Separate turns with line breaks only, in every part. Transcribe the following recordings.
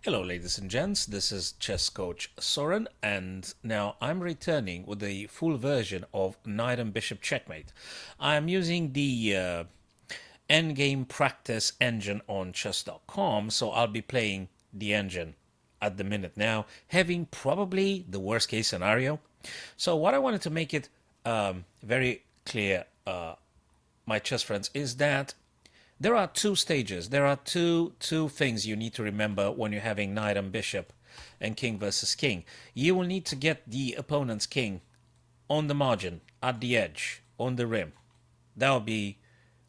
Hello, ladies and gents. This is chess coach Soren, and now I'm returning with the full version of Knight and Bishop Checkmate. I'm using the Endgame practice engine on chess.com, so I'll be playing the engine at the minute now, having probably the worst case scenario. So, what I wanted to make it very clear, my chess friends, is that there are two stages. There are two things you need to remember when you're having knight and bishop and king versus king. You will need to get the opponent's king on the margin, at the edge, on the rim. That will be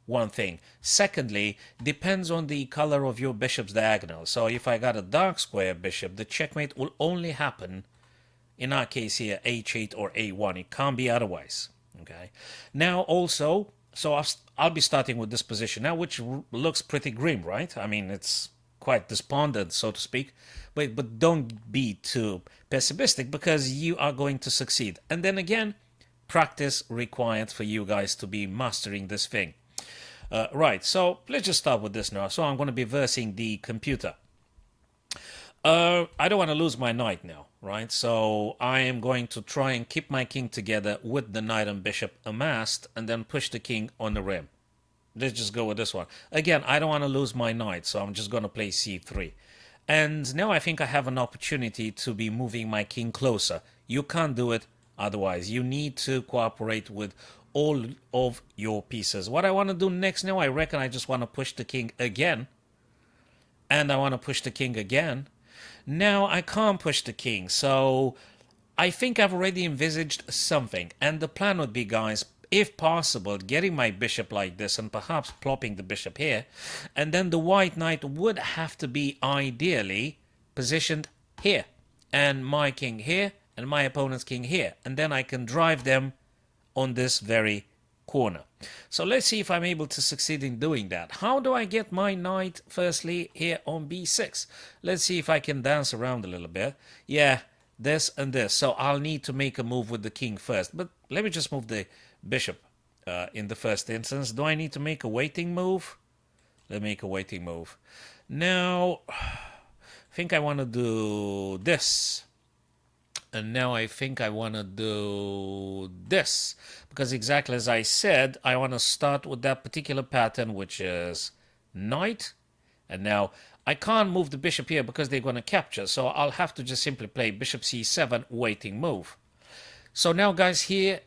one thing. Secondly, depends on the color of your bishop's diagonal. So if I got a dark square bishop, the checkmate will only happen, in our case here, h8 or a1. It can't be otherwise. Okay. Now also, so I'll be starting with this position now, which looks pretty grim, right? I mean, it's quite despondent, so to speak. But don't be too pessimistic, because you are going to succeed. And then again, practice required for you guys to be mastering this thing. Right, so let's just start with this now. So I'm going to be versing the computer. I don't want to lose my knight now, right? So I am going to try and keep my king together with the knight and bishop amassed, and then push the king on the rim. Let's just go with this one. Again, I don't want to lose my knight, so I'm just going to play c3. And now I think I have an opportunity to be moving my king closer. You can't do it otherwise. You need to cooperate with all of your pieces. What I want to do next now, I reckon I just want to push the king again. And I want to push the king again. Now I can't push the king, so I think I've already envisaged something. And the plan would be, guys, if possible, getting my bishop like this and perhaps plopping the bishop here. And then the white knight would have to be ideally positioned here. And my king here, and my opponent's king here. And then I can drive them on this very corner. So let's see if I'm able to succeed in doing that. How do I get my knight firstly here on b6? Let's see if I can dance around a little bit. Yeah, this and this. So I'll need to make a move with the king first. But let me just move the bishop in the first instance. Do I need to make a waiting move? Let me make a waiting move. Now, I think I want to do this. And now I think I want to do this. Because exactly as I said, I want to start with that particular pattern, which is knight. And now I can't move the bishop here because they're going to capture. So I'll have to just simply play bishop c7, waiting move. So now, guys, here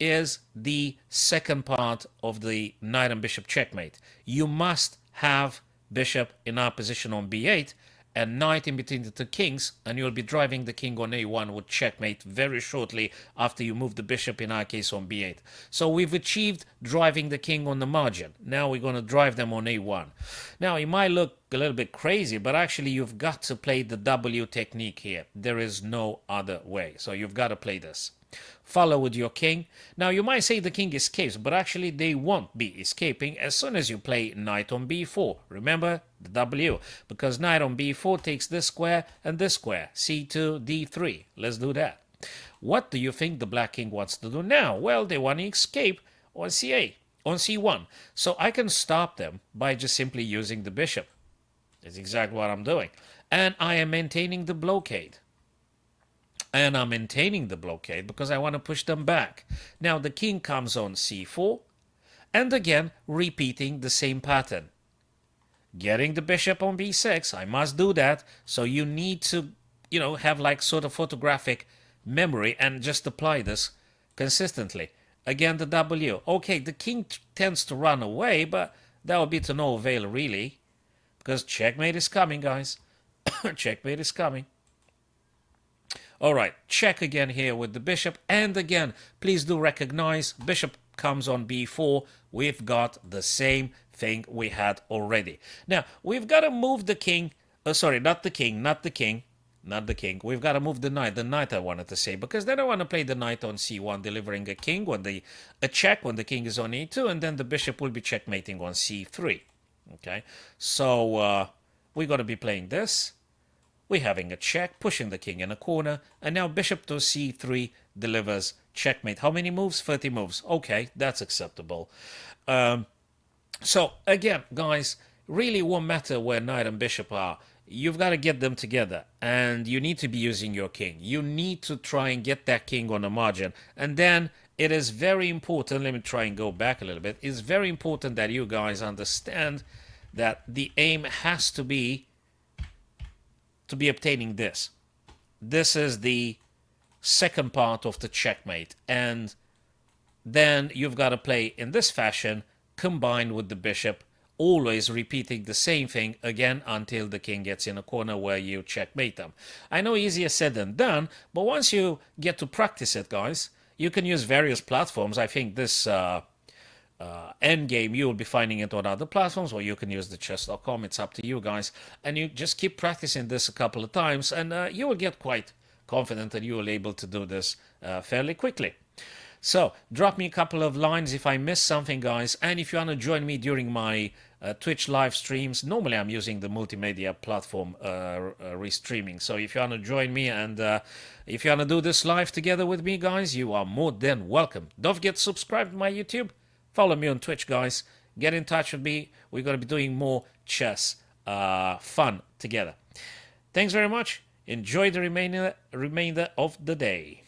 is the second part of the knight and bishop checkmate. You must have bishop in our position on b8 and knight in between the two kings, and you'll be driving the king on a1 with checkmate very shortly after you move the bishop, in our case, on b8. So we've achieved driving the king on the margin. Now we're going to drive them on a1. Now, it might look a little bit crazy, but actually you've got to play the W technique here. There is no other way. So you've got to play this. Follow with your king. Now you might say the king escapes, but actually they won't be escaping as soon as you play knight on b4. Remember the W, because knight on b4 takes this square and this square, c2, d3. Let's do that. What do you think the black king wants to do now? Well, they want to escape on c8, on c1. So I can stop them by just simply using the bishop. That's exactly what I'm doing. And I am maintaining the blockade. And I'm maintaining the blockade because I want to push them back. Now the king comes on c4, and again repeating the same pattern. Getting the bishop on b6, I must do that. So you need to, have like sort of photographic memory and just apply this consistently. Again, the W. Okay, the king tends to run away, but that would be to no avail really, because checkmate is coming, guys. Checkmate is coming. All right, check again here with the bishop. And again, please do recognize bishop comes on b4. We've got the same thing we had already. Now, we've got to move the king. Sorry, not the king. We've got to move the knight I wanted to say, because then I want to play the knight on c1, delivering a king a check when the king is on e2, and then the bishop will be checkmating on c3. Okay, so we're going to be playing this. We're having a check, pushing the king in a corner, and now bishop to c3 delivers checkmate. How many moves? 30 moves. Okay, that's acceptable. So, again, guys, really won't matter where knight and bishop are. you've got to get them together, and you need to be using your king. You need to try and get that king on the margin, and then it is very important. Let me try and go back a little bit. It's very important that you guys understand that the aim has to be obtaining this. This is the second part of the checkmate, and then you've got to play in this fashion combined with the bishop, always repeating the same thing again until the king gets in a corner where you checkmate them. I know easier said than done, but once you get to practice it, guys, you can use various platforms. I think this Endgame, you will be finding it on other platforms, or you can use the chess.com. It's up to you guys. And you just keep practicing this a couple of times, and you will get quite confident that you will be able to do this fairly quickly. So drop me a couple of lines if I missed something, guys. And if you want to join me during my Twitch live streams, normally I'm using the multimedia platform restreaming. So if you want to join me and if you want to do this live together with me, guys, you are more than welcome. Don't forget to subscribe to my YouTube. Follow me on Twitch, guys. Get in touch with me. We're going to be doing more chess fun together. Thanks very much. Enjoy the remainder of the day.